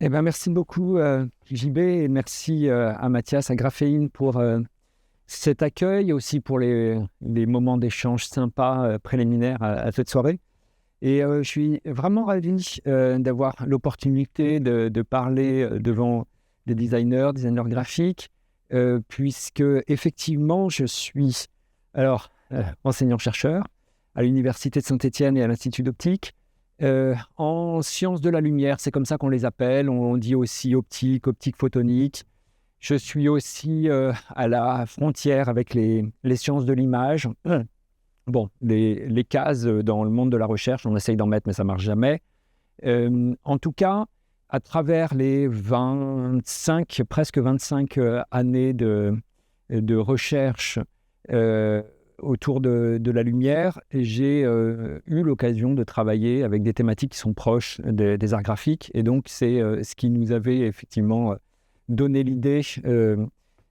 Merci beaucoup, JB, et merci à Mathias, à Graphéine pour cet accueil et aussi pour les moments d'échange sympas préliminaires à cette soirée. Et je suis vraiment ravi d'avoir l'opportunité de parler devant des designers graphiques, puisque effectivement, je suis enseignant-chercheur à l'Université de Saint-Étienne et à l'Institut d'optique. En sciences de la lumière, c'est comme ça qu'on les appelle. On dit aussi optique photonique. Je suis aussi à la frontière avec les sciences de l'image. Bon, les cases dans le monde de la recherche, on essaye d'en mettre, mais ça ne marche jamais. En tout cas, à travers les presque 25 années de recherche autour de la lumière, j'ai eu l'occasion de travailler avec des thématiques qui sont proches des arts graphiques. Et donc, c'est ce qui nous avait effectivement donné l'idée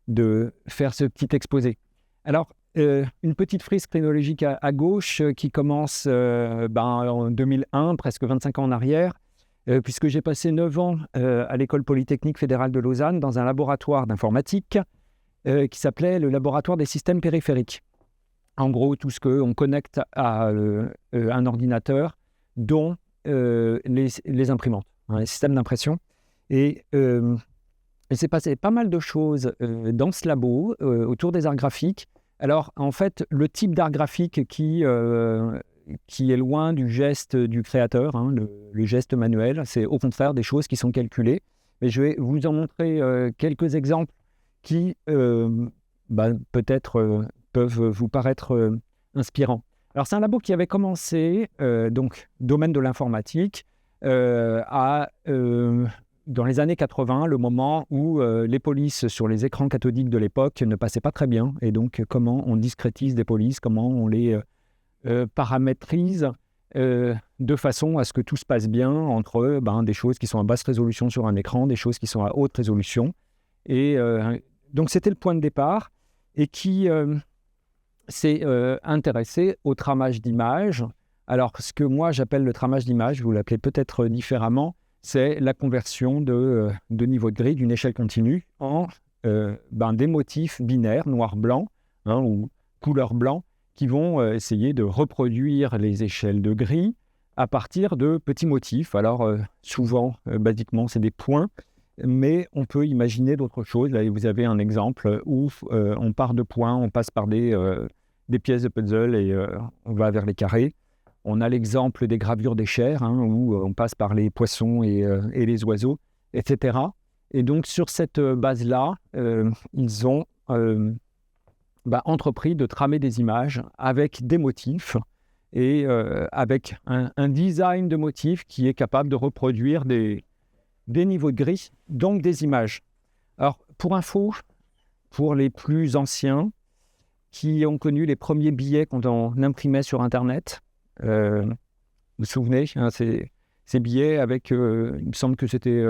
de faire ce petit exposé. Alors, une petite frise chronologique à gauche qui commence en 2001, presque 25 ans en arrière, puisque j'ai passé 9 ans à l'École polytechnique fédérale de Lausanne dans un laboratoire d'informatique qui s'appelait le laboratoire des systèmes périphériques. En gros, tout ce qu'on connecte à un ordinateur, dont les imprimantes, les systèmes d'impression. Et il s'est passé pas mal de choses dans ce labo autour des arts graphiques. Alors, en fait, le type d'art graphique qui est loin du geste du créateur, le geste manuel, c'est au contraire des choses qui sont calculées. Mais je vais vous en montrer quelques exemples qui peut-être peuvent vous paraître inspirants. Alors, c'est un labo qui avait commencé, donc, domaine de l'informatique, dans les années 80, le moment où les polices sur les écrans cathodiques de l'époque ne passaient pas très bien. Et donc, comment on discrétise des polices, comment on les paramétrise de façon à ce que tout se passe bien entre des choses qui sont à basse résolution sur un écran, des choses qui sont à haute résolution. Et donc, c'était le point de départ et qui s'est intéressé au tramage d'images. Alors, ce que moi, j'appelle le tramage d'images, vous l'appelez peut-être différemment, c'est la conversion de niveau de gris d'une échelle continue en des motifs binaires, noir-blanc, ou couleur-blanc, qui vont essayer de reproduire les échelles de gris à partir de petits motifs. Alors, souvent, basiquement, c'est des points, mais on peut imaginer d'autres choses. Là, vous avez un exemple où on part de points, on passe par des pièces de puzzle et on va vers les carrés. On a l'exemple des gravures des chairs, où on passe par les poissons et les oiseaux, etc. Et donc, sur cette base-là, ils ont entrepris de tramer des images avec des motifs et avec un design de motifs qui est capable de reproduire des niveaux de gris, donc des images. Alors, pour info, pour les plus anciens qui ont connu les premiers billets qu'on imprimait sur Internet, vous vous souvenez, ces billets avec, il me semble que c'était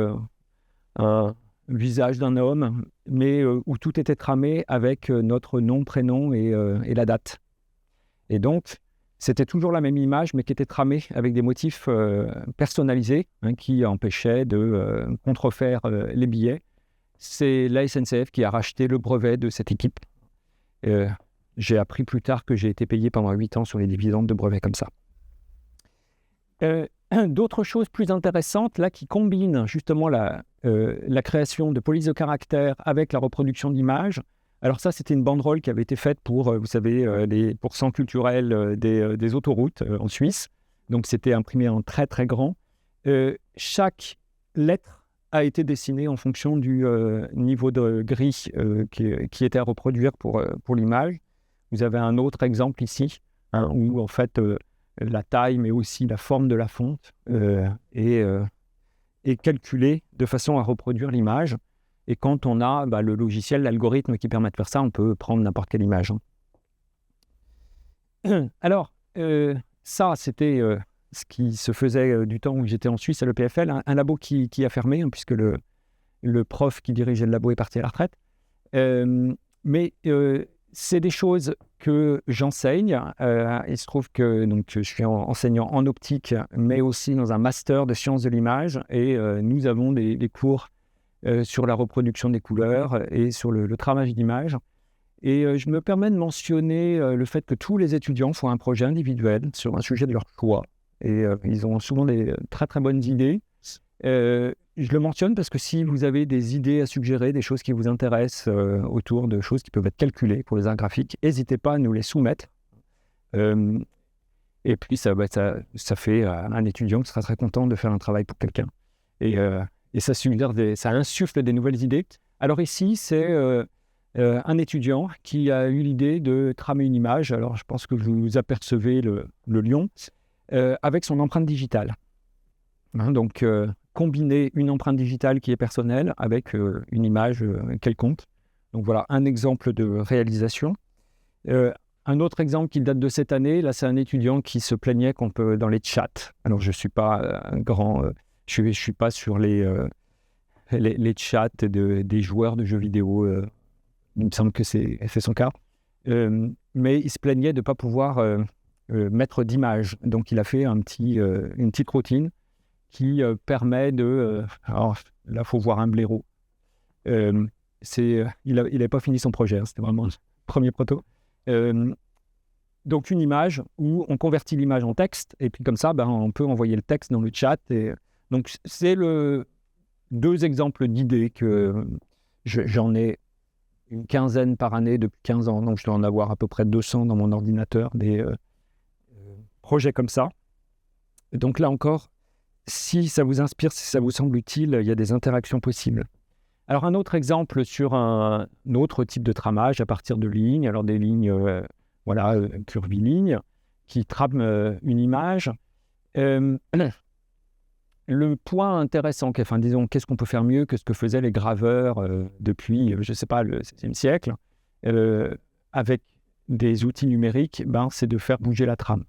un visage d'un homme, mais où tout était tramé avec notre nom, prénom et la date. Et donc, c'était toujours la même image, mais qui était tramée avec des motifs personnalisés qui empêchaient de contrefaire les billets. C'est la SNCF qui a racheté le brevet de cette équipe. J'ai appris plus tard que j'ai été payé pendant 8 ans sur les dividendes de brevets comme ça. D'autres choses plus intéressantes, là, qui combinent justement la création de polices de caractère avec la reproduction d'images. Alors ça, c'était une banderole qui avait été faite pour, vous savez, les pourcents culturels des autoroutes en Suisse. Donc, c'était imprimé en très, très grand. Chaque lettre a été dessinée en fonction du niveau de gris qui était à reproduire pour l'image. Vous avez un autre exemple ici, où en fait la taille, mais aussi la forme de la fonte est calculée de façon à reproduire l'image. Et quand on a le logiciel, l'algorithme qui permet de faire ça, on peut prendre n'importe quelle image. Alors, ça, c'était ce qui se faisait du temps où j'étais en Suisse à l'EPFL, un labo qui a fermé, puisque le prof qui dirigeait le labo est parti à la retraite. Mais C'est des choses que j'enseigne. Il se trouve que donc, je suis enseignant en optique, mais aussi dans un master de sciences de l'image. Et nous avons des cours sur la reproduction des couleurs et sur le travail d'image. Et je me permets de mentionner le fait que tous les étudiants font un projet individuel sur un sujet de leur choix. Et ils ont souvent des très, très bonnes idées. Je le mentionne parce que si vous avez des idées à suggérer, des choses qui vous intéressent autour de choses qui peuvent être calculées pour les arts graphiques, n'hésitez pas à nous les soumettre. Et puis, ça fait un étudiant qui sera très content de faire un travail pour quelqu'un. Et ça ça insuffle des nouvelles idées. Alors ici, c'est un étudiant qui a eu l'idée de tramer une image. Alors, je pense que vous apercevez le lion avec son empreinte digitale. Donc, combiner une empreinte digitale qui est personnelle avec une image quelconque. Donc voilà, un exemple de réalisation. Un autre exemple qui date de cette année, là c'est un étudiant qui se plaignait qu'on peut dans les chats. Alors je ne suis pas un grand... je suis pas sur les chats des joueurs de jeux vidéo. Il me semble que c'est son cas. Mais il se plaignait de ne pas pouvoir mettre d'image. Donc il a fait une petite routine qui permet de... alors là, il faut voir un blaireau. Il n'avait pas fini son projet, hein, c'était vraiment le premier proto. Donc une image où on convertit l'image en texte, et puis comme ça, on peut envoyer le texte dans le chat. Et donc c'est deux exemples d'idées que j'en ai une quinzaine par année depuis 15 ans, donc je dois en avoir à peu près 200 dans mon ordinateur, des projets comme ça. Donc là encore, si ça vous inspire, si ça vous semble utile, il y a des interactions possibles. Alors un autre exemple sur un autre type de tramage à partir de lignes, alors des lignes curvilignes qui trament une image. Le point intéressant, disons, qu'est-ce qu'on peut faire mieux que ce que faisaient les graveurs depuis, je ne sais pas, le XVIe siècle, avec des outils numériques, c'est de faire bouger la trame.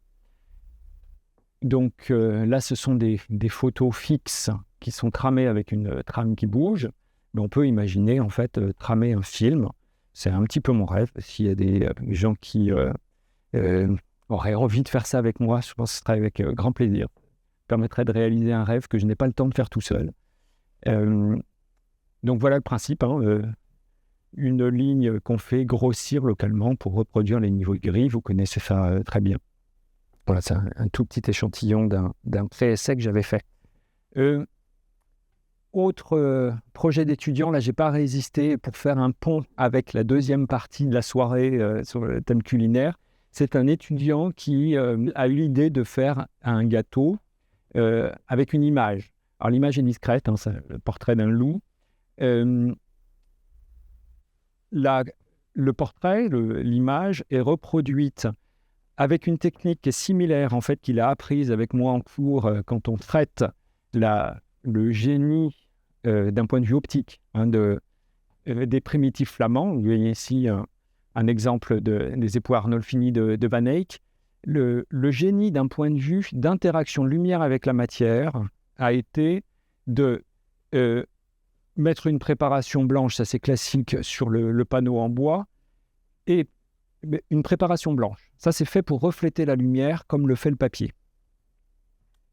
Donc là, ce sont des photos fixes qui sont tramées avec une trame qui bouge. Mais on peut imaginer, en fait, tramer un film. C'est un petit peu mon rêve. S'il y a des gens qui auraient envie de faire ça avec moi, je pense que ce serait avec grand plaisir. Ça permettrait de réaliser un rêve que je n'ai pas le temps de faire tout seul. Donc voilà le principe. Une ligne qu'on fait grossir localement pour reproduire les niveaux de gris. Vous connaissez ça très bien. Voilà, c'est un tout petit échantillon d'un pré-essai que j'avais fait. Autre projet d'étudiant, là, je n'ai pas résisté pour faire un pont avec la deuxième partie de la soirée sur le thème culinaire. C'est un étudiant qui a eu l'idée de faire un gâteau avec une image. Alors, l'image est discrète, c'est le portrait d'un loup. Le portrait, l'image est reproduite avec une technique qui est similaire, en fait, qu'il a apprise avec moi en cours quand on traite le génie d'un point de vue optique des primitifs flamands. Vous voyez ici un exemple des époux Arnolfini de Van Eyck. Le génie d'un point de vue d'interaction lumière avec la matière a été de mettre une préparation blanche, ça c'est classique, sur le panneau en bois, et une préparation blanche. Ça, c'est fait pour refléter la lumière comme le fait le papier.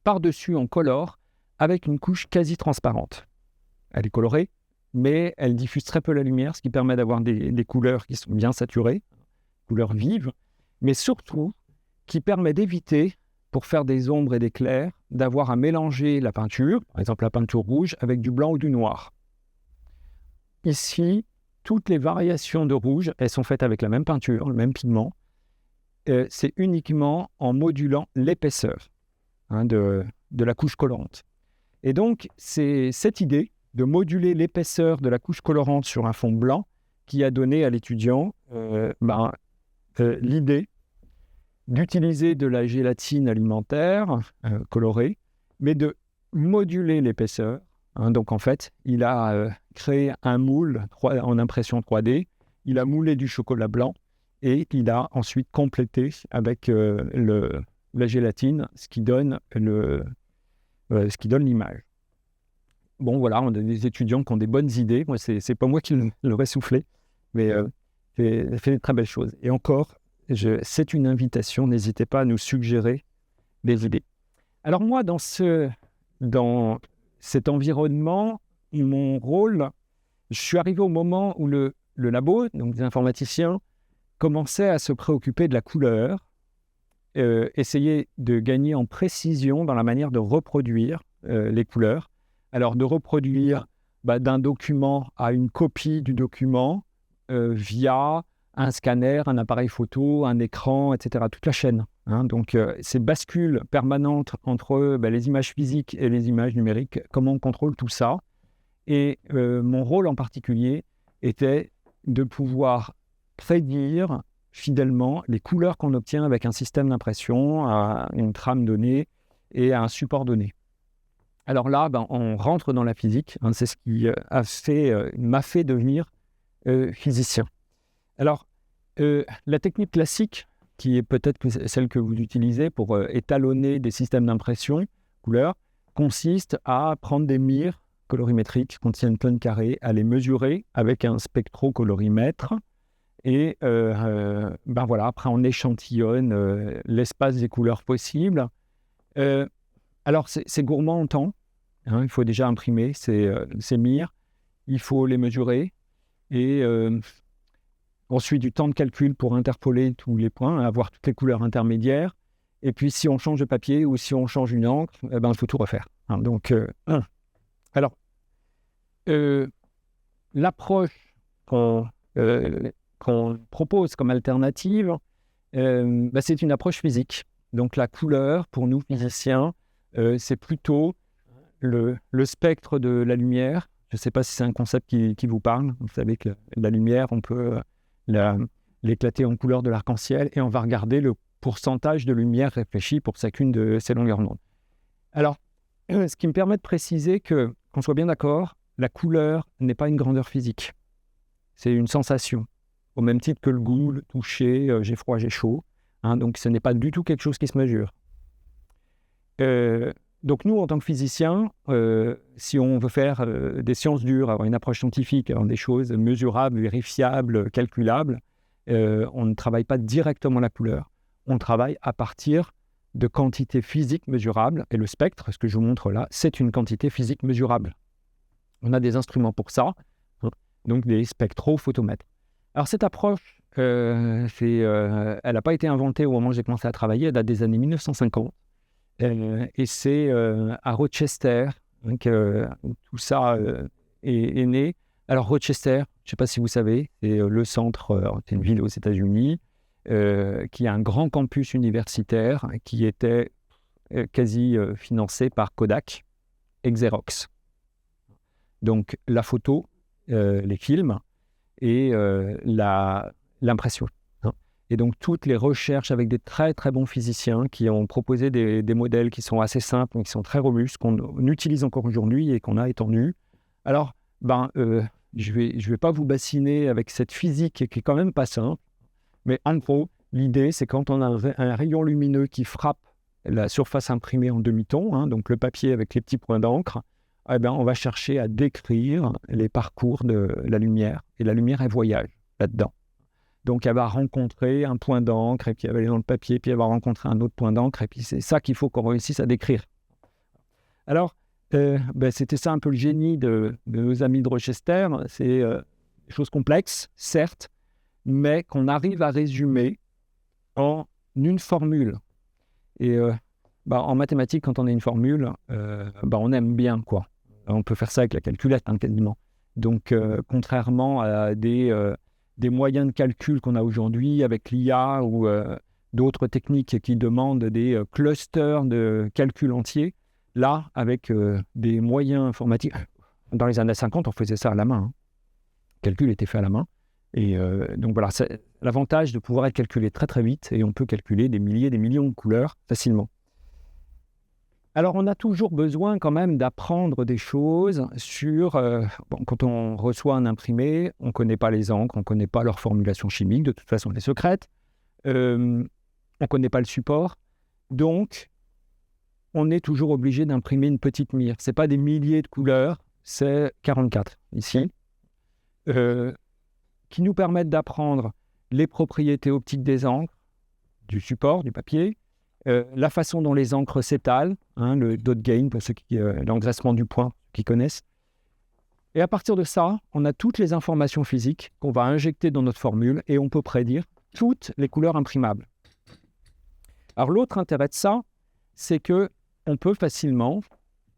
Par-dessus, on colore avec une couche quasi transparente. Elle est colorée, mais elle diffuse très peu la lumière, ce qui permet d'avoir des couleurs qui sont bien saturées, couleurs vives, mais surtout qui permet d'éviter, pour faire des ombres et des clairs, d'avoir à mélanger la peinture, par exemple la peinture rouge, avec du blanc ou du noir. Ici, toutes les variations de rouge, elles sont faites avec la même peinture, le même pigment. C'est uniquement en modulant l'épaisseur de la couche colorante. Et donc, c'est cette idée de moduler l'épaisseur de la couche colorante sur un fond blanc qui a donné à l'étudiant l'idée d'utiliser de la gélatine alimentaire colorée, mais de moduler l'épaisseur. Donc en fait, il a créé un moule en impression 3D, il a moulé du chocolat blanc et il a ensuite complété avec la gélatine, ce qui donne l'image. Bon voilà, on a des étudiants qui ont des bonnes idées. Moi, c'est pas moi qui l'aurais soufflé, mais fait des très belles choses. Et encore, c'est une invitation, n'hésitez pas à nous suggérer des idées. Alors moi, dans cet environnement, mon rôle, je suis arrivé au moment où le labo, donc des informaticiens, commençait à se préoccuper de la couleur, essayer de gagner en précision dans la manière de reproduire les couleurs. Alors de reproduire d'un document à une copie du document via un scanner, un appareil photo, un écran, etc. Toute la chaîne. Donc ces bascules permanentes entre les images physiques et les images numériques, comment on contrôle tout ça. Et mon rôle en particulier était de pouvoir prédire fidèlement les couleurs qu'on obtient avec un système d'impression, à une trame donnée et à un support donné. Alors là, on rentre dans la physique. C'est ce qui m'a fait devenir physicien. Alors, la technique classique, qui est peut-être celle que vous utilisez pour étalonner des systèmes d'impression couleurs, consiste à prendre des mires colorimétriques qui contiennent plein de carrés, à les mesurer avec un spectrocolorimètre. Et après, on échantillonne l'espace des couleurs possibles. Alors, c'est gourmand en temps. Il faut déjà imprimer ces mires. Il faut les mesurer. Et ensuite, du temps de calcul pour interpoler tous les points, avoir toutes les couleurs intermédiaires. Et puis, si on change de papier ou si on change une encre, il faut tout refaire. Alors, l'approche qu'on propose comme alternative, c'est une approche physique. Donc, la couleur, pour nous, physiciens, c'est plutôt le spectre de la lumière. Je ne sais pas si c'est un concept qui vous parle. Vous savez que la lumière, on peut l'éclater en couleur de l'arc-en-ciel et on va regarder le pourcentage de lumière réfléchie pour chacune de ces longueurs d'onde. Alors, ce qui me permet de préciser qu'on soit bien d'accord, la couleur n'est pas une grandeur physique. C'est une sensation, au même titre que le goût, le toucher, j'ai froid, j'ai chaud. Donc, ce n'est pas du tout quelque chose qui se mesure. Donc, nous, en tant que physiciens, si on veut faire des sciences dures, avoir une approche scientifique, avoir des choses mesurables, vérifiables, calculables, on ne travaille pas directement la couleur. On travaille à partir de quantités physiques mesurables. Et le spectre, ce que je vous montre là, c'est une quantité physique mesurable. On a des instruments pour ça, donc des spectrophotomètres. Alors, cette approche, elle n'a pas été inventée au moment où j'ai commencé à travailler, elle date des années 1950. Et c'est à Rochester que tout ça est né. Alors Rochester, je ne sais pas si vous savez, c'est le centre, c'est une ville aux États-Unis qui a un grand campus universitaire qui était quasi financé par Kodak et Xerox. Donc la photo, les films et l'impression. Et donc, toutes les recherches avec des très, très bons physiciens qui ont proposé des modèles qui sont assez simples, mais qui sont très robustes, qu'on utilise encore aujourd'hui et qu'on a étendus. Alors, je vais pas vous bassiner avec cette physique qui est quand même pas simple, mais en gros, l'idée, c'est quand on a un rayon lumineux qui frappe la surface imprimée en demi-ton, donc le papier avec les petits points d'encre, on va chercher à décrire les parcours de la lumière. Et la lumière, elle voyage là-dedans. Donc, elle va rencontrer un point d'encre, et puis elle va aller dans le papier, puis elle va rencontrer un autre point d'encre, et puis c'est ça qu'il faut qu'on réussisse à décrire. Alors, c'était ça un peu le génie de nos amis de Rochester. C'est des choses complexes, certes, mais qu'on arrive à résumer en une formule. Et en mathématiques, quand on a une formule, on aime bien, quoi. On peut faire ça avec la calculette, quasiment. Donc, contrairement à des moyens de calcul qu'on a aujourd'hui avec l'IA ou d'autres techniques qui demandent des clusters de calcul entiers. Là, avec des moyens informatiques, dans les années 50, on faisait ça à la main. Le calcul était fait à la main. Et donc voilà, c'est l'avantage de pouvoir être calculé très très vite et on peut calculer des milliers, des millions de couleurs facilement. Alors, on a toujours besoin quand même d'apprendre des choses sur... quand on reçoit un imprimé, on ne connaît pas les encres, on ne connaît pas leur formulation chimique, de toute façon, elle est secrète. On ne connaît pas le support. Donc, on est toujours obligé d'imprimer une petite mire. Ce n'est pas des milliers de couleurs, c'est 44 ici. qui nous permettent d'apprendre les propriétés optiques des encres, du support, du papier, la façon dont les encres s'étalent, le dot gain, pour ceux qui l'engraissement du point, qui connaissent. Et à partir de ça, on a toutes les informations physiques qu'on va injecter dans notre formule et on peut prédire toutes les couleurs imprimables. Alors l'autre intérêt de ça, c'est qu'on peut facilement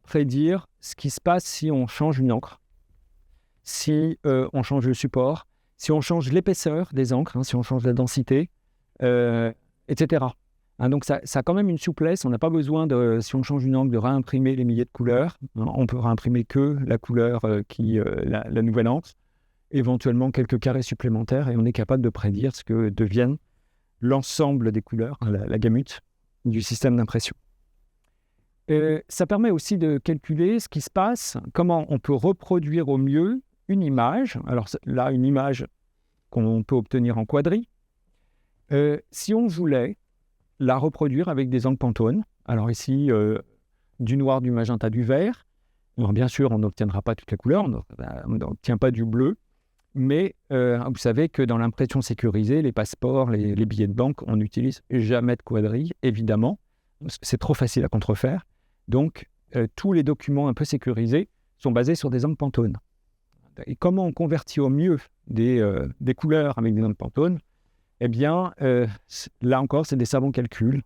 prédire ce qui se passe si on change une encre, si on change le support, si on change l'épaisseur des encres, si on change la densité, etc. Donc ça a quand même une souplesse, on n'a pas besoin, si on change une encre, de réimprimer les milliers de couleurs. On peut réimprimer que la couleur la nouvelle encre, éventuellement quelques carrés supplémentaires, et on est capable de prédire ce que deviennent l'ensemble des couleurs, la gamut du système d'impression. Ça permet aussi de calculer ce qui se passe, comment on peut reproduire au mieux une image. Alors là, une image qu'on peut obtenir en quadri. Si on voulait la reproduire avec des encres Pantone, alors ici, du noir, du magenta, du vert. Alors, bien sûr, on n'obtiendra pas toutes les couleurs, on n'obtient pas du bleu, mais vous savez que dans l'impression sécurisée, les passeports, les billets de banque, on n'utilise jamais de quadri, évidemment. C'est trop facile à contrefaire. Donc, tous les documents un peu sécurisés sont basés sur des encres Pantone. Et comment on convertit au mieux des couleurs avec des encres Pantone ? Eh bien, là encore, c'est des savants calculs.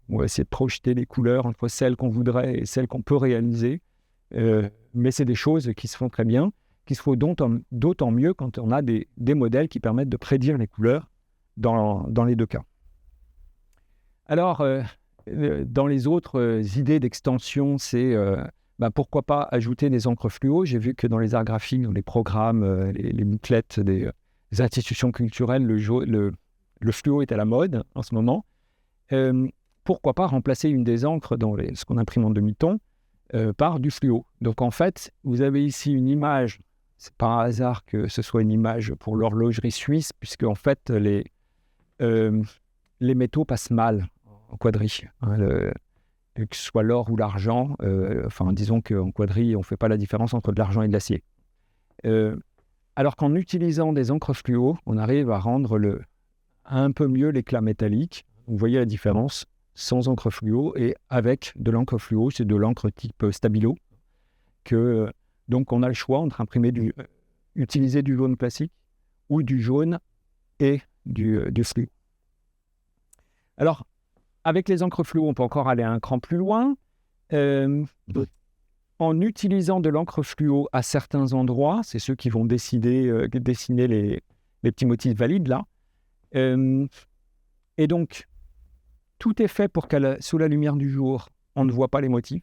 On va essayer de projeter les couleurs entre celles qu'on voudrait et celles qu'on peut réaliser. Mais c'est des choses qui se font très bien, qui se font d'autant mieux quand on a des modèles qui permettent de prédire les couleurs dans les deux cas. Alors, dans les autres idées d'extension, c'est pourquoi pas ajouter des encres fluo. J'ai vu que dans les arts graphiques, dans les programmes, les bouclettes des institutions culturelles, le fluo est à la mode en ce moment. Pourquoi pas remplacer une des encres dans ce qu'on imprime en demi-ton par du fluo. Donc en fait, vous avez ici une image, c'est pas un hasard que ce soit une image pour l'horlogerie suisse, puisque en fait les métaux passent mal en quadri. Que ce soit l'or ou l'argent, disons qu'en quadri, on ne fait pas la différence entre de l'argent et de l'acier. Alors qu'en utilisant des encres fluo, on arrive à rendre un peu mieux l'éclat métallique. Vous voyez la différence sans encre fluo et avec de l'encre fluo, c'est de l'encre type Stabilo. Donc on a le choix entre utiliser du jaune classique ou du jaune et du fluo. Alors, avec les encres fluo, on peut encore aller un cran plus loin. En utilisant de l'encre fluo à certains endroits, c'est ceux qui vont dessiner les petits motifs valides là. Et donc, tout est fait pour sous la lumière du jour, on ne voit pas les motifs.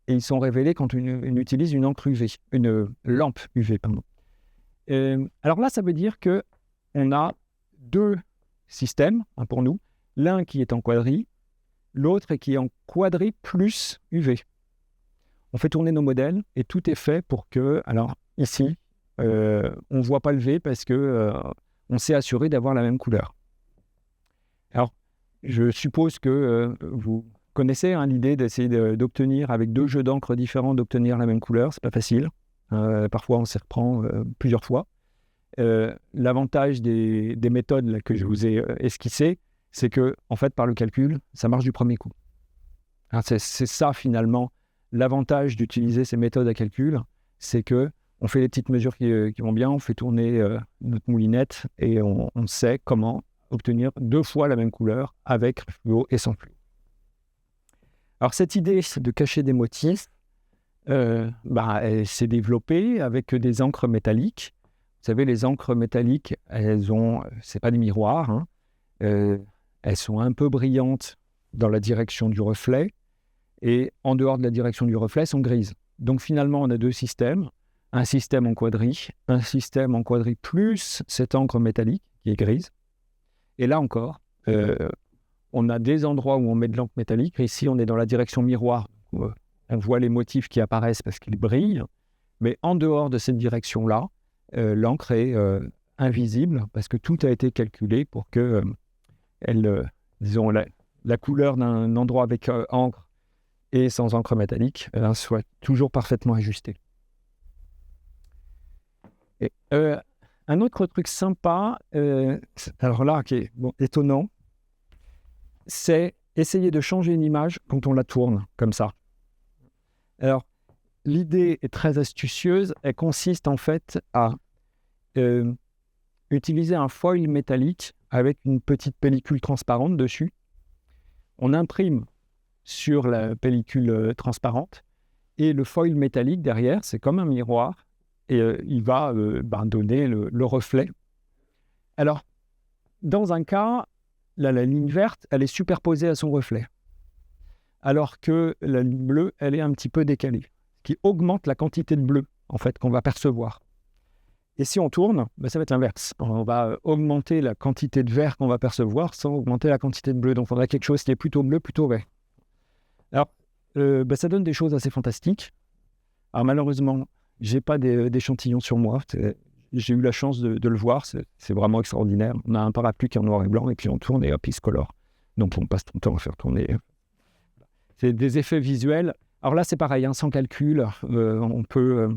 Et ils sont révélés quand on utilise une encre UV, une lampe UV, pardon. Alors là, ça veut dire qu'on a deux systèmes pour nous. L'un qui est en quadri, l'autre qui est en quadri plus UV. On fait tourner nos modèles et tout est fait pour que, alors ici, on ne voit pas le V parce qu'on s'est assuré d'avoir la même couleur. Alors, je suppose que vous connaissez l'idée d'essayer d'obtenir, avec deux jeux d'encre différents, d'obtenir la même couleur. C'est pas facile. Parfois, on s'y reprend plusieurs fois. L'avantage des méthodes là, que je vous ai esquissées, c'est que, en fait, par le calcul, ça marche du premier coup. Alors, c'est ça, finalement, l'avantage d'utiliser ces méthodes à calcul, c'est que on fait les petites mesures qui vont bien, on fait tourner notre moulinette et on sait comment obtenir deux fois la même couleur avec fluo et sans fluo. Alors cette idée de cacher des motifs, elle s'est développée avec des encres métalliques. Vous savez, les encres métalliques, c'est pas des miroirs, elles sont un peu brillantes dans la direction du reflet et en dehors de la direction du reflet, sont grises. Donc finalement, on a deux systèmes, un système en quadri plus cette encre métallique qui est grise. Et là encore, on a des endroits où on met de l'encre métallique. Ici, on est dans la direction miroir. On voit les motifs qui apparaissent parce qu'ils brillent. Mais en dehors de cette direction-là, l'encre est invisible parce que tout a été calculé pour que la couleur d'un endroit avec encre et sans encre métallique soit toujours parfaitement ajustée. Et, Un autre truc sympa, alors là, qui est étonnant, c'est essayer de changer une image quand on la tourne, comme ça. Alors, l'idée est très astucieuse. Elle consiste en fait à utiliser un foil métallique avec une petite pellicule transparente dessus. On imprime sur la pellicule transparente et le foil métallique derrière, c'est comme un miroir et il va donner le reflet. Alors, dans un cas, la ligne verte, elle est superposée à son reflet, alors que la ligne bleue, elle est un petit peu décalée, ce qui augmente la quantité de bleu en fait, qu'on va percevoir. Et si on tourne, ça va être l'inverse. On va augmenter la quantité de vert qu'on va percevoir sans augmenter la quantité de bleu. Donc, on a quelque chose qui est plutôt bleu, plutôt vert. Alors, ça donne des choses assez fantastiques. Alors, malheureusement, je n'ai pas d'échantillon sur moi. J'ai eu la chance de le voir. C'est vraiment extraordinaire. On a un parapluie qui est en noir et blanc et puis on tourne et hop, il se colore. Donc, on passe ton temps à faire tourner. C'est des effets visuels. Alors là, c'est pareil, hein, sans calcul. On peut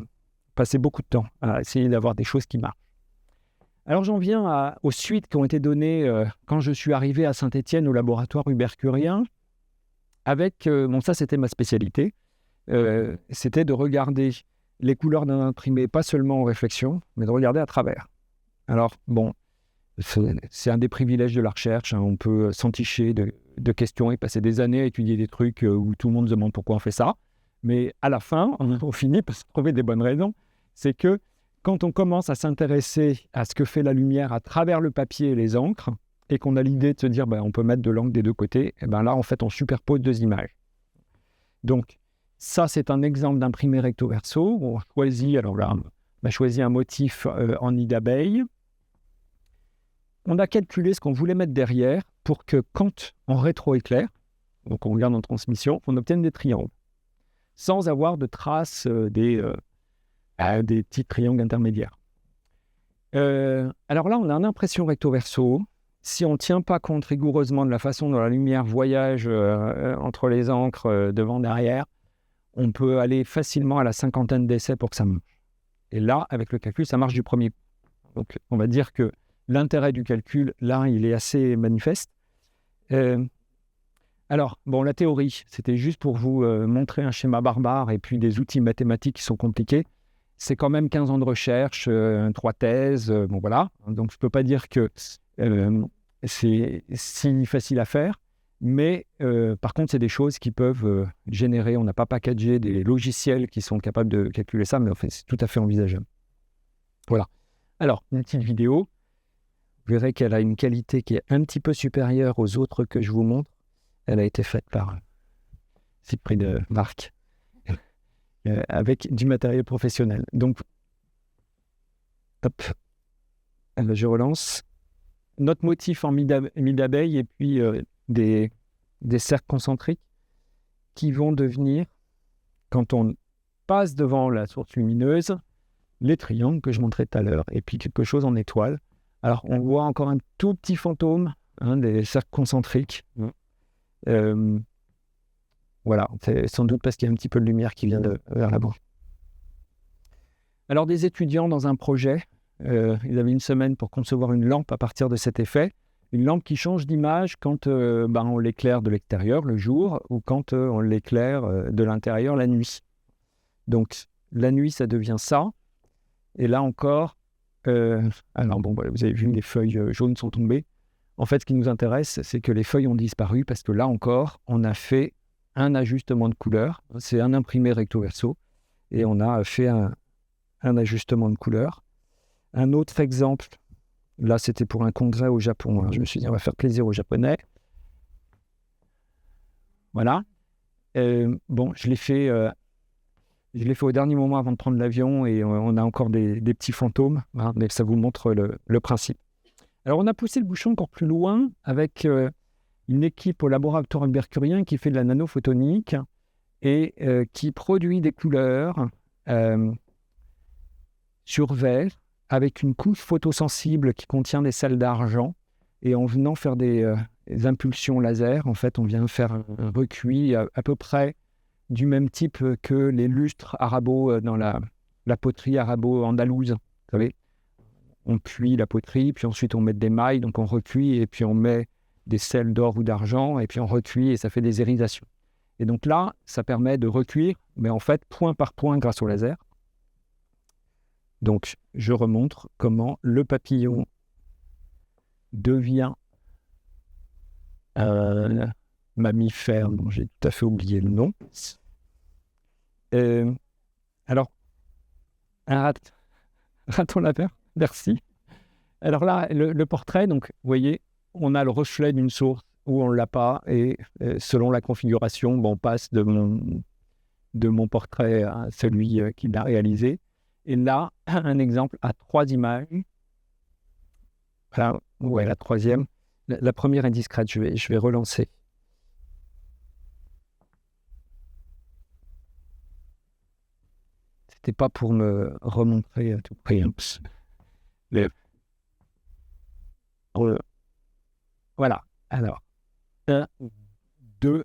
passer beaucoup de temps à essayer d'avoir des choses qui marchent. Alors j'en viens aux suites qui ont été données quand je suis arrivé à Saint-Étienne au laboratoire Hubert Curien avec, ça c'était ma spécialité, c'était de regarder les couleurs d'un imprimé, pas seulement en réflexion, mais de regarder à travers. Alors c'est un des privilèges de la recherche, hein, on peut s'enticher de questions et passer des années à étudier des trucs où tout le monde se demande pourquoi on fait ça. Mais à la fin, on finit par se trouver des bonnes raisons. C'est que quand on commence à s'intéresser à ce que fait la lumière à travers le papier et les encres, et qu'on a l'idée de se dire on peut mettre de l'encre des deux côtés, et là, en fait, on superpose deux images. Donc, ça, c'est un exemple d'imprimé recto verso. On choisit, alors là, on a choisi un motif en nid d'abeille. On a calculé ce qu'on voulait mettre derrière pour que quand on rétroéclaire, donc on regarde en transmission, on obtienne des triangles, sans avoir de traces des petits triangles intermédiaires. Alors là, on a une impression recto-verso. Si on ne tient pas compte rigoureusement de la façon dont la lumière voyage entre les encres devant et derrière, on peut aller facilement à la 50aine d'essais pour que ça marche. Et là, avec le calcul, ça marche du premier coup. Donc, on va dire que l'intérêt du calcul, là, il est assez manifeste. Alors, la théorie, c'était juste pour vous montrer un schéma barbare et puis des outils mathématiques qui sont compliqués. C'est quand même 15 ans de recherche, 3 thèses, voilà. Donc, je ne peux pas dire que c'est si facile à faire. Mais par contre, c'est des choses qui peuvent générer, on n'a pas packagé des logiciels qui sont capables de calculer ça, mais en fait, c'est tout à fait envisageable. Voilà. Alors, une petite vidéo. Vous verrez qu'elle a une qualité qui est un petit peu supérieure aux autres que je vous montre. Elle a été faite par Cyprien de marque avec du matériel professionnel. Donc, hop, je relance. Notre motif en mie d'abeille et puis des cercles concentriques qui vont devenir, quand on passe devant la source lumineuse, les triangles que je montrais tout à l'heure, et puis quelque chose en étoile. Alors, on voit encore un tout petit fantôme, des cercles concentriques. Voilà, c'est sans doute parce qu'il y a un petit peu de lumière qui vient vers là-bas. Alors, des étudiants dans un projet, ils avaient une semaine pour concevoir une lampe à partir de cet effet. Une lampe qui change d'image quand on l'éclaire de l'extérieur le jour ou quand on l'éclaire de l'intérieur la nuit. Donc, la nuit, ça devient ça. Et là encore, vous avez vu, les feuilles jaunes sont tombées. En fait, ce qui nous intéresse, c'est que les feuilles ont disparu parce que là encore, on a fait un ajustement de couleur. C'est un imprimé recto verso et on a fait un ajustement de couleur. Un autre exemple, là, c'était pour un congrès au Japon. Alors, je me suis dit, on va faire plaisir aux Japonais. Voilà. Je l'ai fait au dernier moment avant de prendre l'avion et on a encore des petits fantômes. Mais ça vous montre le principe. Alors, on a poussé le bouchon encore plus loin avec une équipe au laboratoire Hubert Curien qui fait de la nanophotonique et qui produit des couleurs sur verre avec une couche photosensible qui contient des sels d'argent. Et en venant faire des impulsions laser, en fait, on vient faire un recuit à peu près du même type que les lustres arabo dans la poterie arabo-andalouse. Vous savez, on puit la poterie, puis ensuite on met des mailles, donc on recuit, et puis on met des sels d'or ou d'argent, et puis on recuit, et ça fait des irisations. Et donc là, ça permet de recuire, mais en fait, point par point grâce au laser. Donc, je remontre comment le papillon devient un mammifère dont j'ai tout à fait oublié le nom. Alors, un raton laveur, merci. Alors là, le portrait, donc, vous voyez, on a le reflet d'une source où on ne l'a pas, et selon la configuration, on passe de mon portrait à celui qui l'a réalisé. Et là, un exemple à 3 images. Voilà, ouais, la troisième. La première est discrète, je vais relancer. C'était pas pour me remontrer à tout prix. Voilà, alors, 1, 2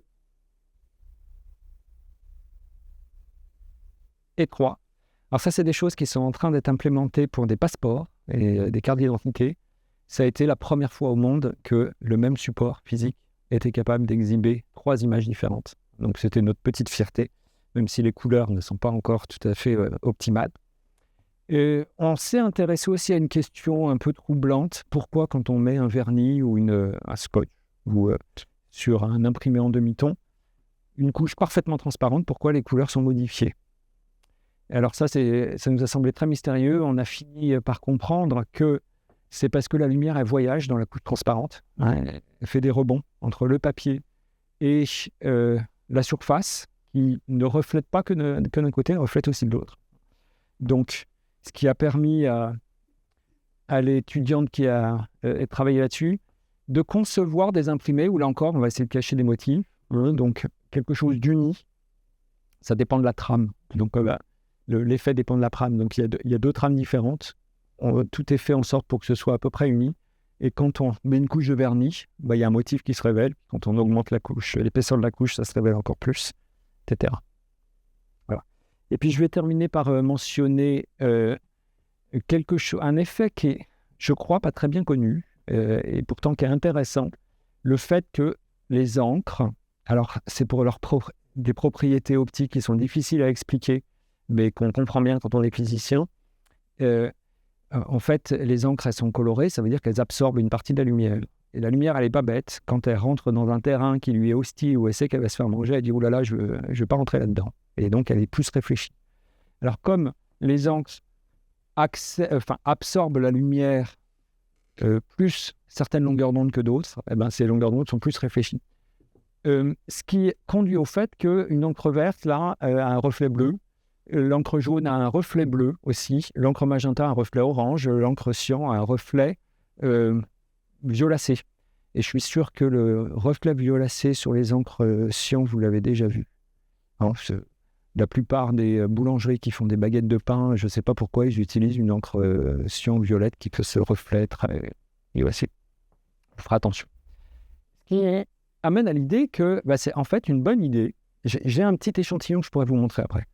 et 3. Alors ça, c'est des choses qui sont en train d'être implémentées pour des passeports et des cartes d'identité. Ça a été la première fois au monde que le même support physique était capable d'exhiber 3 images différentes. Donc c'était notre petite fierté, même si les couleurs ne sont pas encore tout à fait optimales. Et on s'est intéressé aussi à une question un peu troublante. Pourquoi, quand on met un vernis ou un scotch ou sur un imprimé en demi-ton, une couche parfaitement transparente, pourquoi les couleurs sont modifiées? Alors ça nous a semblé très mystérieux. On a fini par comprendre que c'est parce que la lumière, elle voyage dans la couche transparente. Elle fait des rebonds entre le papier et la surface, qui ne reflète pas que d'un côté, elle reflète aussi de l'autre. Donc, ce qui a permis à l'étudiante qui a travaillé là-dessus de concevoir des imprimés où, là encore, on va essayer de cacher des motifs. Donc, quelque chose d'uni. Ça dépend de la trame. Donc, l'effet dépend de la trame. Donc, il y a 2 trames différentes. Tout est fait en sorte pour que ce soit à peu près uni. Et quand on met une couche de vernis, il y a un motif qui se révèle. Quand on augmente la couche, l'épaisseur de la couche, ça se révèle encore plus, etc. Voilà. Et puis, je vais terminer par mentionner un effet qui est, je crois, pas très bien connu, et pourtant qui est intéressant. Le fait que les encres, alors c'est pour des propriétés optiques qui sont difficiles à expliquer, mais qu'on comprend bien quand on est physicien. En fait, les encres, elles sont colorées, ça veut dire qu'elles absorbent une partie de la lumière. Et la lumière, elle n'est pas bête. Quand elle rentre dans un terrain qui lui est hostile ou elle sait qu'elle va se faire manger, elle dit « Oh là là, je ne veux pas rentrer là-dedans ». Et donc, elle est plus réfléchie. Alors, comme les encres absorbent la lumière plus certaines longueurs d'onde que d'autres, ces longueurs d'onde sont plus réfléchies. Ce qui conduit au fait qu'une encre verte, là, a un reflet bleu. L'encre jaune a un reflet bleu aussi. L'encre magenta a un reflet orange. L'encre cyan a un reflet violacé. Et je suis sûr que le reflet violacé sur les encres cyan, vous l'avez déjà vu. La plupart des boulangeries qui font des baguettes de pain, je ne sais pas pourquoi, ils utilisent une encre cyan violette qui peut se refléter très violacé. On fera attention. Ce qui amène à l'idée que c'est en fait une bonne idée. J'ai un petit échantillon que je pourrais vous montrer après.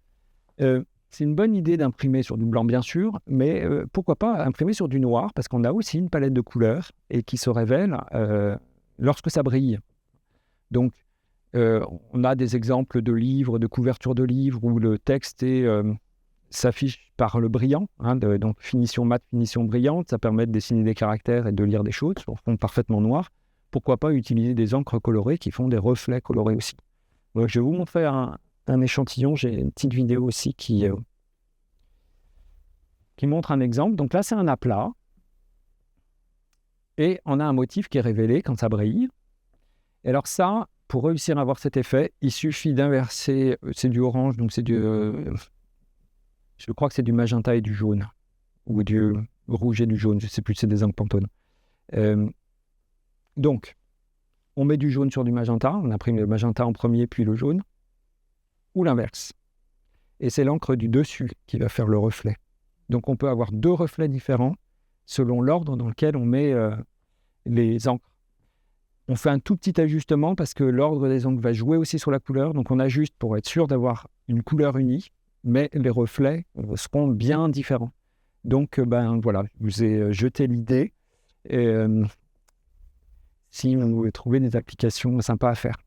C'est une bonne idée d'imprimer sur du blanc, bien sûr, mais pourquoi pas imprimer sur du noir, parce qu'on a aussi une palette de couleurs et qui se révèle lorsque ça brille. Donc, on a des exemples de livres, de couvertures de livres où le texte s'affiche par le brillant, donc finition mate, finition brillante, ça permet de dessiner des caractères et de lire des choses sur fond parfaitement noir. Pourquoi pas utiliser des encres colorées qui font des reflets colorés aussi. Donc, je vais vous montrer un échantillon. J'ai une petite vidéo aussi qui montre un exemple. Donc là, c'est un aplat. Et on a un motif qui est révélé quand ça brille. Et alors ça, pour réussir à avoir cet effet, il suffit d'inverser. C'est du orange, donc c'est je crois que c'est du magenta et du jaune. Ou du rouge et du jaune. Je ne sais plus, c'est des encres Pantone. Donc, on met du jaune sur du magenta. On imprime le magenta en premier, puis le jaune. Ou l'inverse. Et c'est l'encre du dessus qui va faire le reflet. Donc on peut avoir 2 reflets différents selon l'ordre dans lequel on met les encres. On fait un tout petit ajustement parce que l'ordre des encres va jouer aussi sur la couleur. Donc on ajuste pour être sûr d'avoir une couleur unie, mais les reflets seront bien différents. Donc, voilà, je vous ai jeté l'idée. Et, si vous trouvez des applications sympas à faire.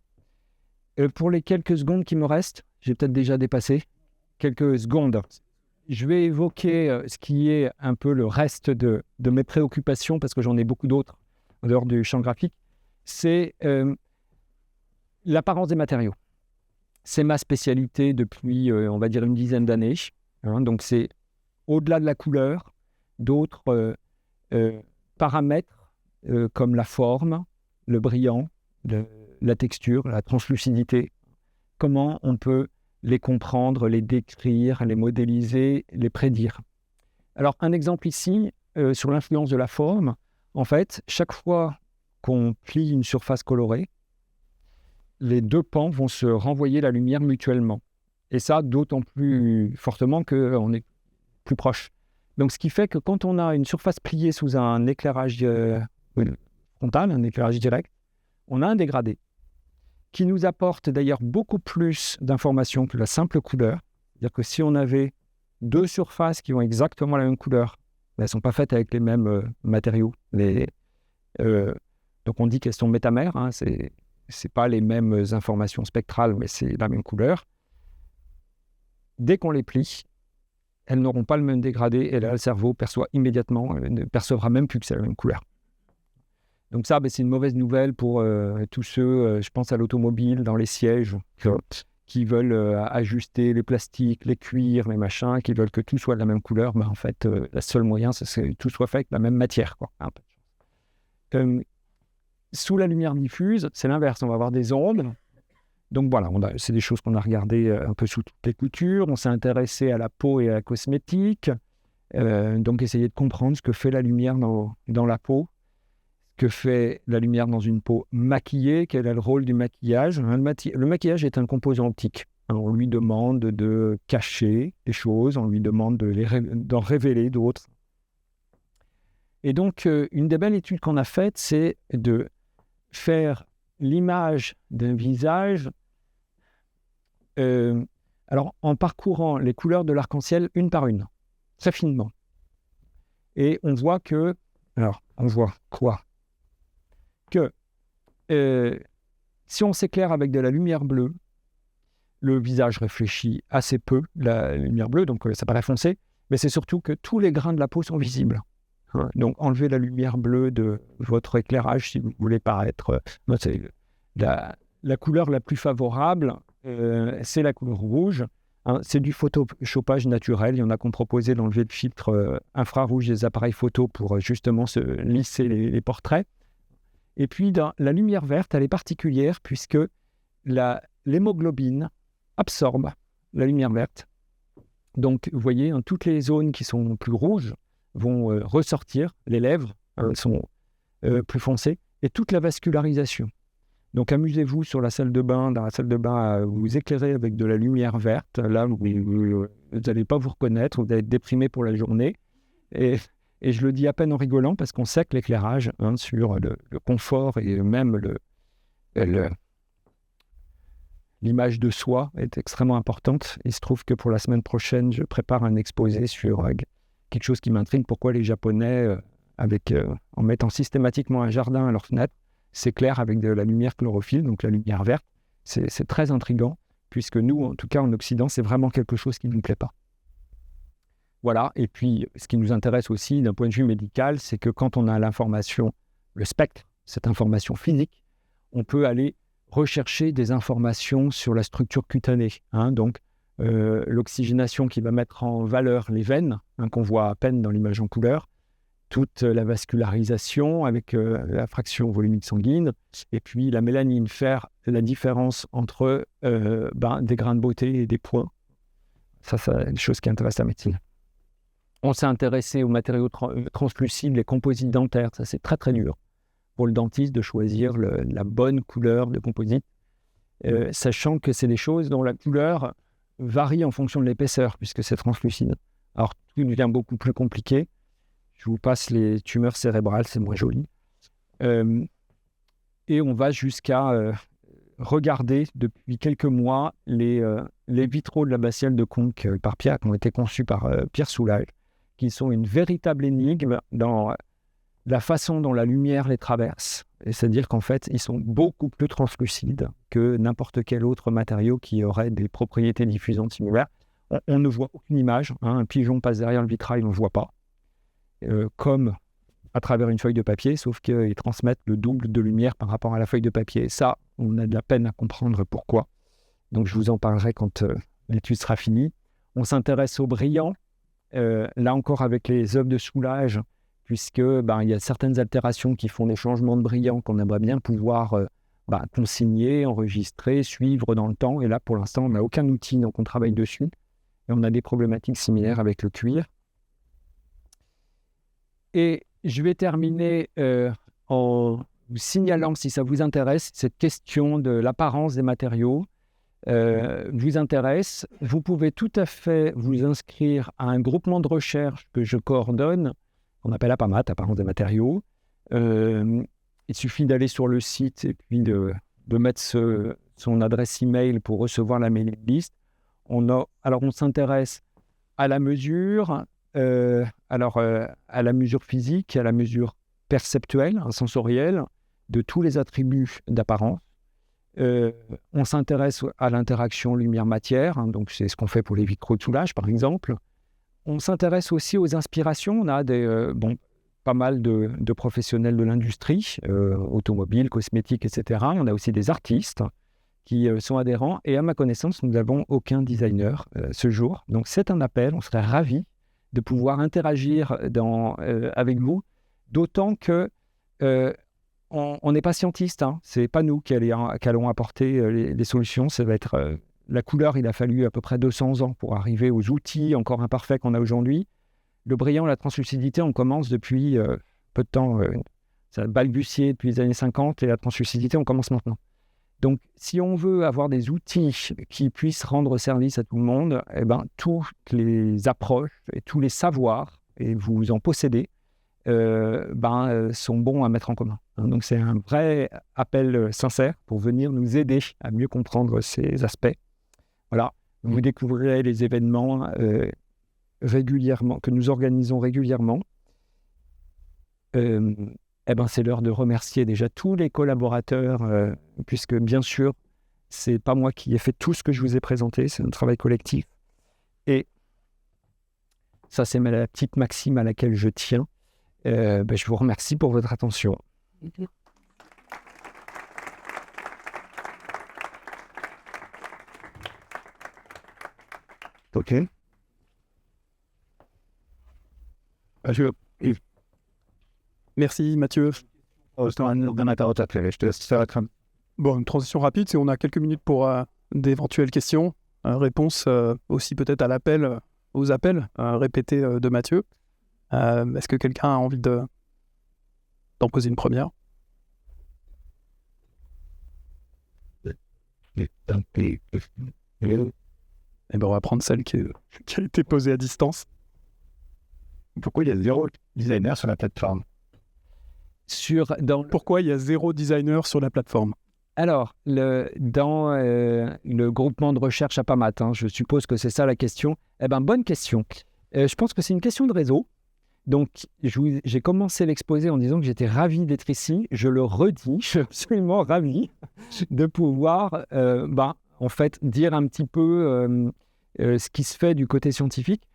Pour les quelques secondes qui me restent, j'ai peut-être déjà dépassé quelques secondes. Je vais évoquer ce qui est un peu le reste de mes préoccupations, parce que j'en ai beaucoup d'autres en dehors du champ graphique. C'est l'apparence des matériaux. C'est ma spécialité depuis, on va dire, une dizaine d'années. Donc, c'est au-delà de la couleur, d'autres paramètres comme la forme, le brillant, la texture, la translucidité. Comment on peut les comprendre, les décrire, les modéliser, les prédire. Alors, un exemple ici, sur l'influence de la forme. En fait, chaque fois qu'on plie une surface colorée, les deux pans vont se renvoyer la lumière mutuellement. Et ça, d'autant plus fortement qu'on est plus proche. Donc, ce qui fait que quand on a une surface pliée sous un éclairage frontal, un éclairage direct, on a un dégradé qui nous apporte d'ailleurs beaucoup plus d'informations que la simple couleur. C'est-à-dire que si on avait deux surfaces qui ont exactement la même couleur, elles ne sont pas faites avec les mêmes matériaux. Donc, on dit qu'elles sont métamères, hein, c'est pas les mêmes informations spectrales, mais c'est la même couleur. Dès qu'on les plie, elles n'auront pas le même dégradé, et là, le cerveau perçoit immédiatement, ne percevra même plus que c'est la même couleur. Donc ça, c'est une mauvaise nouvelle pour tous ceux, je pense à l'automobile, dans les sièges, qui veulent ajuster les plastiques, les cuirs, les machins, qui veulent que tout soit de la même couleur. En fait, le seul moyen, c'est que tout soit fait avec la même matière, quoi. Sous la lumière diffuse, c'est l'inverse. On va avoir des ondes. Donc voilà, c'est des choses qu'on a regardées un peu sous toutes les coutures. On s'est intéressé à la peau et à la cosmétique. Donc essayer de comprendre ce que fait la lumière dans la peau, ce que fait la lumière dans une peau maquillée, quel est le rôle du maquillage. Le maquillage est un composant optique. Alors, on lui demande de cacher des choses, on lui demande d'en révéler d'autres. Et donc, une des belles études qu'on a faites, c'est de faire l'image d'un visage en parcourant les couleurs de l'arc-en-ciel une par une, très finement. Et on voit que... Alors, on voit quoi ? Que si on s'éclaire avec de la lumière bleue, le visage réfléchit assez peu la lumière bleue, donc ça paraît foncé, mais c'est surtout que tous les grains de la peau sont visibles. Donc, enlevez la lumière bleue de votre éclairage si vous voulez paraître... c'est la couleur la plus favorable, c'est la couleur rouge. C'est du photoshopage naturel. Il y en a qui ont proposé d'enlever le filtre infrarouge des appareils photo pour justement se lisser les portraits. Et puis, la lumière verte, elle est particulière puisque l'hémoglobine absorbe la lumière verte. Donc, vous voyez, toutes les zones qui sont plus rouges vont ressortir, les lèvres sont plus foncées, et toute la vascularisation. Donc, amusez-vous sur la salle de bain, dans la salle de bain, à vous éclairer avec de la lumière verte. Là, vous n'allez pas vous reconnaître, vous allez être déprimé pour la journée. Et je le dis à peine en rigolant, parce qu'on sait que l'éclairage sur le confort et même l'image de soi est extrêmement importante. Il se trouve que pour la semaine prochaine, je prépare un exposé sur quelque chose qui m'intrigue, pourquoi les Japonais, en mettant systématiquement un jardin à leur fenêtre, s'éclairent avec de la lumière chlorophylle, donc la lumière verte. C'est très intriguant, puisque nous, en tout cas en Occident, c'est vraiment quelque chose qui ne nous plaît pas. Voilà, et puis ce qui nous intéresse aussi d'un point de vue médical, c'est que quand on a l'information, le spectre, cette information physique, on peut aller rechercher des informations sur la structure cutanée. Donc, l'oxygénation qui va mettre en valeur les veines, qu'on voit à peine dans l'image en couleur, toute la vascularisation avec la fraction volumique sanguine, et puis la mélanine, faire la différence entre des grains de beauté et des points. Ça, c'est une chose qui intéresse la médecine. On s'est intéressé aux matériaux translucides, les composites dentaires. Ça, c'est très, très dur pour le dentiste de choisir la bonne couleur de composite, sachant que c'est des choses dont la couleur varie en fonction de l'épaisseur, puisque c'est translucide. Alors, tout devient beaucoup plus compliqué. Je vous passe les tumeurs cérébrales, c'est moins joli. Et on va jusqu'à regarder depuis quelques mois les vitraux de l'abbatiale de Conques par Pierre, qui ont été conçus par Pierre Soulages, qui sont une véritable énigme dans la façon dont la lumière les traverse. Et c'est-à-dire qu'en fait, ils sont beaucoup plus translucides que n'importe quel autre matériau qui aurait des propriétés diffusantes similaires. On ne voit aucune image. Un pigeon passe derrière le vitrail, on ne le voit pas. Comme à travers une feuille de papier, sauf qu'ils transmettent le double de lumière par rapport à la feuille de papier. Et ça, on a de la peine à comprendre pourquoi. Donc, je vous en parlerai quand l'étude sera finie. On s'intéresse au brillant, là encore avec les œuvres de soulage, puisque il y a certaines altérations qui font des changements de brillant qu'on aimerait bien pouvoir consigner, enregistrer, suivre dans le temps. Et là, pour l'instant, on n'a aucun outil, donc on travaille dessus. Et on a des problématiques similaires avec le cuir. Et je vais terminer en vous signalant, si ça vous intéresse, cette question de l'apparence des matériaux vous intéresse. Vous pouvez tout à fait vous inscrire à un groupement de recherche que je coordonne, qu'on appelle APAMAT, apparence des matériaux. Il suffit d'aller sur le site et puis de mettre son adresse email pour recevoir la mailing list. Alors, on s'intéresse à la mesure, à la mesure physique, à la mesure perceptuelle, sensorielle, de tous les attributs d'apparence. On s'intéresse à l'interaction lumière-matière, donc c'est ce qu'on fait pour les vitraux de soulage, par exemple. On s'intéresse aussi aux inspirations. On a pas mal de professionnels de l'industrie, automobile, cosmétique, etc. On a aussi des artistes qui sont adhérents. Et à ma connaissance, nous n'avons aucun designer ce jour. Donc c'est un appel, on serait ravis de pouvoir interagir avec vous, d'autant que on n'est pas scientiste, ce n'est pas nous qui allons apporter les solutions. Ça va être la couleur, il a fallu à peu près 200 ans pour arriver aux outils encore imparfaits qu'on a aujourd'hui. Le brillant, la translucidité, on commence depuis peu de temps. Ça a balbutié depuis les années 50 et la translucidité, on commence maintenant. Donc, si on veut avoir des outils qui puissent rendre service à tout le monde, toutes les approches et tous les savoirs, et vous en possédez, sont bons à mettre en commun. Donc, c'est un vrai appel sincère pour venir nous aider à mieux comprendre ces aspects. Voilà, vous découvrirez les événements régulièrement, que nous organisons régulièrement. C'est l'heure de remercier déjà tous les collaborateurs, puisque bien sûr, c'est pas moi qui ai fait tout ce que je vous ai présenté, c'est un travail collectif. Et ça, c'est la petite maxime à laquelle je tiens. Je vous remercie pour votre attention. OK. Merci Mathieu. Bon, une transition rapide, c'est on a quelques minutes pour d'éventuelles questions, réponses aussi peut-être à l'appel, aux appels répétés de Mathieu. Est-ce que quelqu'un a envie d'en poser une première? On va prendre celle qui a été posée à distance. Pourquoi il y a 0 designer sur la plateforme? Pourquoi il y a 0 designer sur la plateforme? Alors, dans le groupement de recherche APAMAT, je suppose que c'est ça la question. Bonne question. Je pense que c'est une question de réseau. Donc, j'ai commencé l'exposé en disant que j'étais ravi d'être ici. Je le redis, je suis absolument ravi de pouvoir dire un petit peu ce qui se fait du côté scientifique.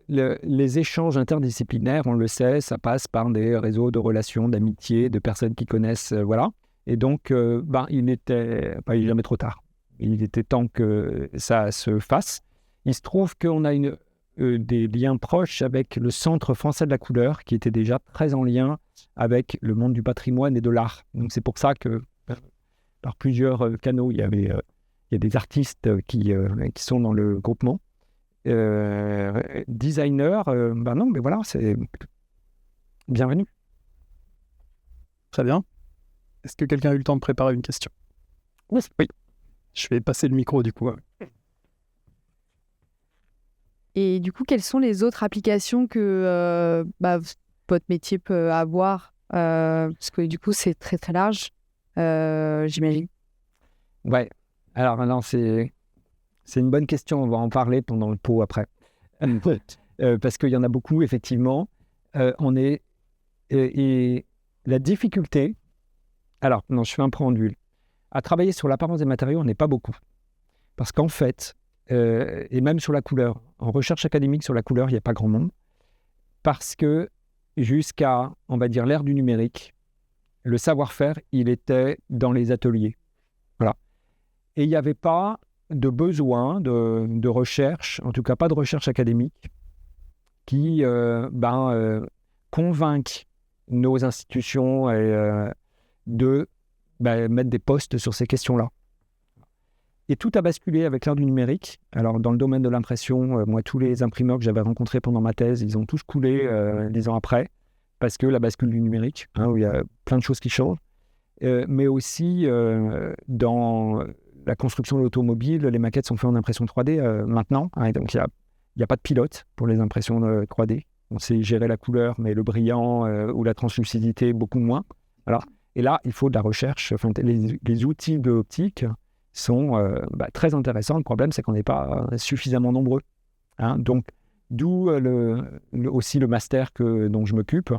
Les échanges interdisciplinaires, on le sait, ça passe par des réseaux de relations, d'amitié, de personnes qui connaissent, voilà. Et donc, il n'est jamais trop tard. Il était temps que ça se fasse. Il se trouve qu'on a des liens proches avec le Centre français de la couleur, qui était déjà très en lien avec le monde du patrimoine et de l'art. Donc, c'est pour ça que, par plusieurs canaux, il y a des artistes qui sont dans le groupement. Designer, non, mais voilà, c'est bienvenue. Très bien. Est-ce que quelqu'un a eu le temps de préparer une question? Oui. Je vais passer le micro du coup. Et du coup, quelles sont les autres applications que votre métier peut avoir? Parce que du coup, c'est très très large, j'imagine. Ouais. Alors maintenant, c'est une bonne question. On va en parler pendant le pot après. parce qu'il y en a beaucoup, effectivement. Et la difficulté... Alors, non, je fais un préambule. À travailler sur l'apparence des matériaux, on n'est pas beaucoup. Parce qu'en fait, et même sur la couleur, en recherche académique sur la couleur, il n'y a pas grand monde. Parce que jusqu'à, on va dire, l'ère du numérique, le savoir-faire, il était dans les ateliers. Voilà. Et il n'y avait pas de besoin de recherche, en tout cas pas de recherche académique, qui convainque nos institutions de mettre des postes sur ces questions-là. Et tout a basculé avec l'ère du numérique. Alors, dans le domaine de l'impression, moi, tous les imprimeurs que j'avais rencontrés pendant ma thèse, ils ont tous coulé 10 ans après, parce que la bascule du numérique, où il y a plein de choses qui changent. Mais aussi, dans la construction de l'automobile, les maquettes sont faites en impression 3D maintenant. Et donc, il n'y a pas de pilote pour les impressions 3D. On sait gérer la couleur, mais le brillant ou la translucidité, beaucoup moins. Voilà. Et là, il faut de la recherche. Enfin, les outils de optique sont très intéressants. Le problème, c'est qu'on n'est pas suffisamment nombreux. Donc, d'où aussi le master dont je m'occupe.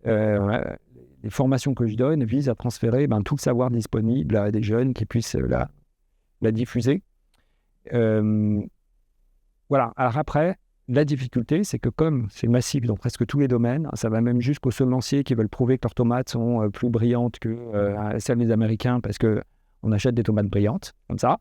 Les formations que je donne visent à transférer tout le savoir disponible à des jeunes qui puissent la diffuser. Voilà. Alors après, la difficulté, c'est que comme c'est massif dans presque tous les domaines, ça va même jusqu'aux semenciers qui veulent prouver que leurs tomates sont plus brillantes que celles des Américains parce qu'on achète des tomates brillantes, comme ça.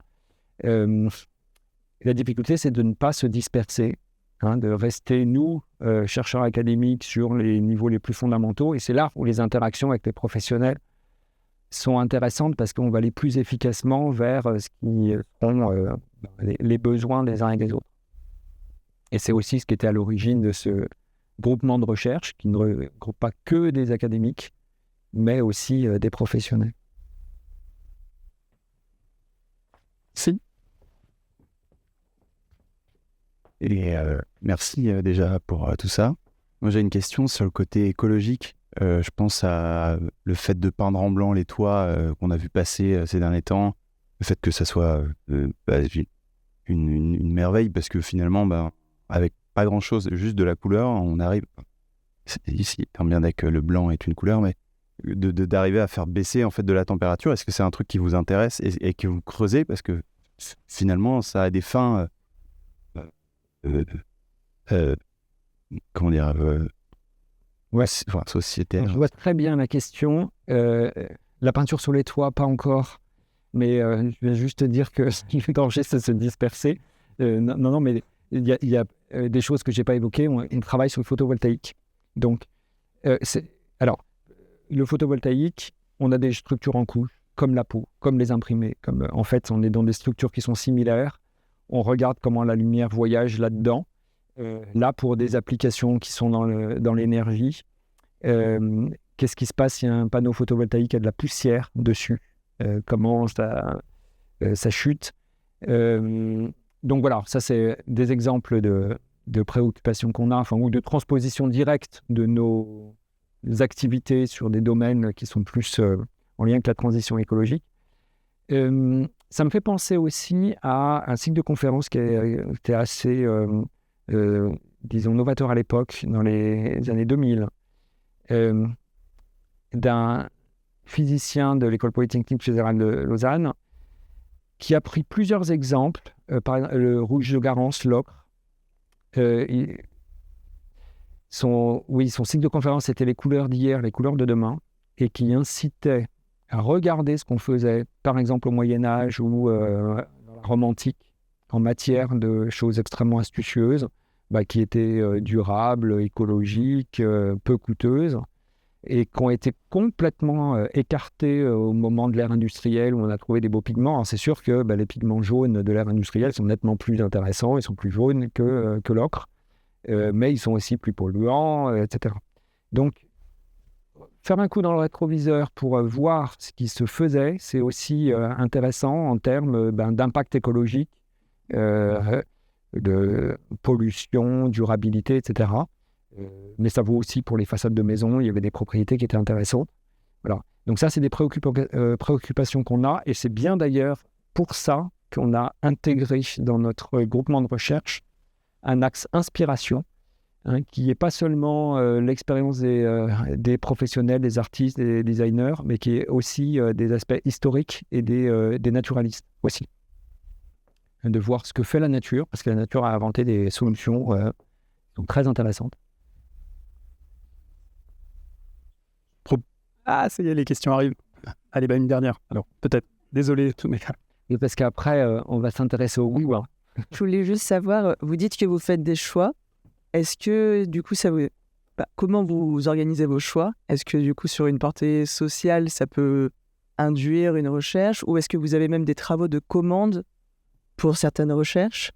La difficulté, c'est de ne pas se disperser, de rester, nous, chercheurs académiques, sur les niveaux les plus fondamentaux. Et c'est là où les interactions avec les professionnels sont intéressantes parce qu'on va aller plus efficacement vers ce qui sont les besoins des uns et des autres. Et c'est aussi ce qui était à l'origine de ce groupement de recherche qui ne regroupe pas que des académiques, mais aussi des professionnels. Si. Et merci déjà pour tout ça. Moi, j'ai une question sur le côté écologique. Je pense à le fait de peindre en blanc les toits qu'on a vu passer ces derniers temps. Le fait que ça soit une merveille parce que finalement, avec pas grand-chose, juste de la couleur, on arrive... Ici, tant bien que le blanc est une couleur, mais d'arriver à faire baisser en fait de la température. Est-ce que c'est un truc qui vous intéresse et que vous creusez parce que finalement, ça a des fins... comment dire sociétaire. Je vois très bien la question. La peinture sur les toits, pas encore. Mais je vais juste te dire que le danger, c'est de se disperser. Non, mais il y a des choses que je n'ai pas évoquées. On travaille sur le photovoltaïque. Donc, alors, le photovoltaïque, on a des structures en couche, comme la peau, comme les imprimés. En fait, on est dans des structures qui sont similaires. On regarde comment la lumière voyage là-dedans. Là, pour des applications qui sont dans l'énergie, qu'est-ce qui se passe si un panneau photovoltaïque a de la poussière dessus? Comment ça chute? Donc voilà, ça c'est des exemples de préoccupations qu'on a, ou de transposition directe de nos activités sur des domaines qui sont plus en lien avec la transition écologique. Ça me fait penser aussi à un cycle de conférence qui était assez... disons, novateur à l'époque, dans les années 2000, d'un physicien de l'École polytechnique fédérale de Lausanne, qui a pris plusieurs exemples, par exemple le rouge de Garance, l'ocre. Son cycle de conférence, c'était les couleurs d'hier, les couleurs de demain, et qui incitait à regarder ce qu'on faisait, par exemple au Moyen-Âge ou dans la Rome antique, en matière de choses extrêmement astucieuses, qui étaient durables, écologiques, peu coûteuses, et qui ont été complètement écartées au moment de l'ère industrielle où on a trouvé des beaux pigments. Alors c'est sûr que les pigments jaunes de l'ère industrielle sont nettement plus intéressants, ils sont plus jaunes que l'ocre, mais ils sont aussi plus polluants, etc. Donc, faire un coup dans le rétroviseur pour voir ce qui se faisait, c'est aussi intéressant en termes d'impact écologique, de pollution, durabilité, etc. Mais ça vaut aussi pour les façades de maison. Il y avait des propriétés qui étaient intéressantes. Voilà. Donc ça, c'est des préoccupations qu'on a. Et c'est bien d'ailleurs pour ça qu'on a intégré dans notre groupement de recherche un axe inspiration qui n'est pas seulement l'expérience des professionnels, des artistes, des designers, mais qui est aussi des aspects historiques et des naturalistes aussi. De voir ce que fait la nature, parce que la nature a inventé des solutions qui sont très intéressantes. Ah, ça y est, les questions arrivent. Allez, une dernière. Alors, peut-être. Désolé, tous mes cas. Et parce qu'apraprès, on va s'intéresser au goût. Hein. Je voulais juste savoir, vous dites que vous faites des choix. Est-ce que, du coup, comment vous organisez vos choix? Est-ce que, du coup, sur une portée sociale, ça peut induire une recherche? Ou est-ce que vous avez même des travaux de commande pour certaines recherches?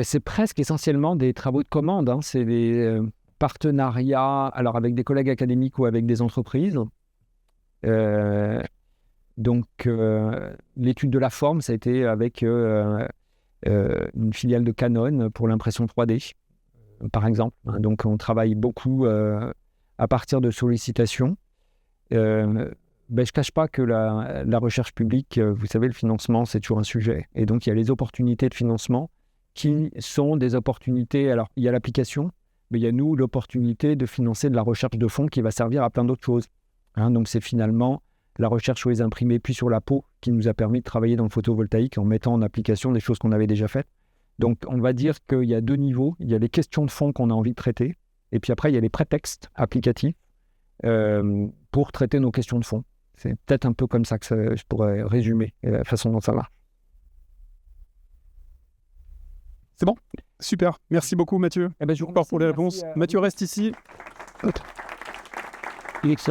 C'est presque essentiellement des travaux de commande. Hein. C'est des partenariats, alors avec des collègues académiques ou avec des entreprises. Donc, l'étude de la forme, ça a été avec une filiale de Canon pour l'impression 3D, par exemple. Donc, on travaille beaucoup à partir de sollicitations. Je ne cache pas que la recherche publique, vous savez, le financement, c'est toujours un sujet. Et donc, il y a les opportunités de financement qui sont des opportunités. Alors, il y a l'application, mais il y a, nous, l'opportunité de financer de la recherche de fond qui va servir à plein d'autres choses. Donc, c'est finalement la recherche sur les imprimés, puis sur la peau, qui nous a permis de travailler dans le photovoltaïque en mettant en application des choses qu'on avait déjà faites. Donc, on va dire qu'il y a 2 niveaux. Il y a les questions de fond qu'on a envie de traiter, et puis après, il y a les prétextes applicatifs pour traiter nos questions de fond. C'est peut-être un peu comme ça que je pourrais résumer la façon dont ça marche. C'est bon? Super. Merci beaucoup, Mathieu. Je vous remercie pour les réponses. Mathieu reste ici. Il est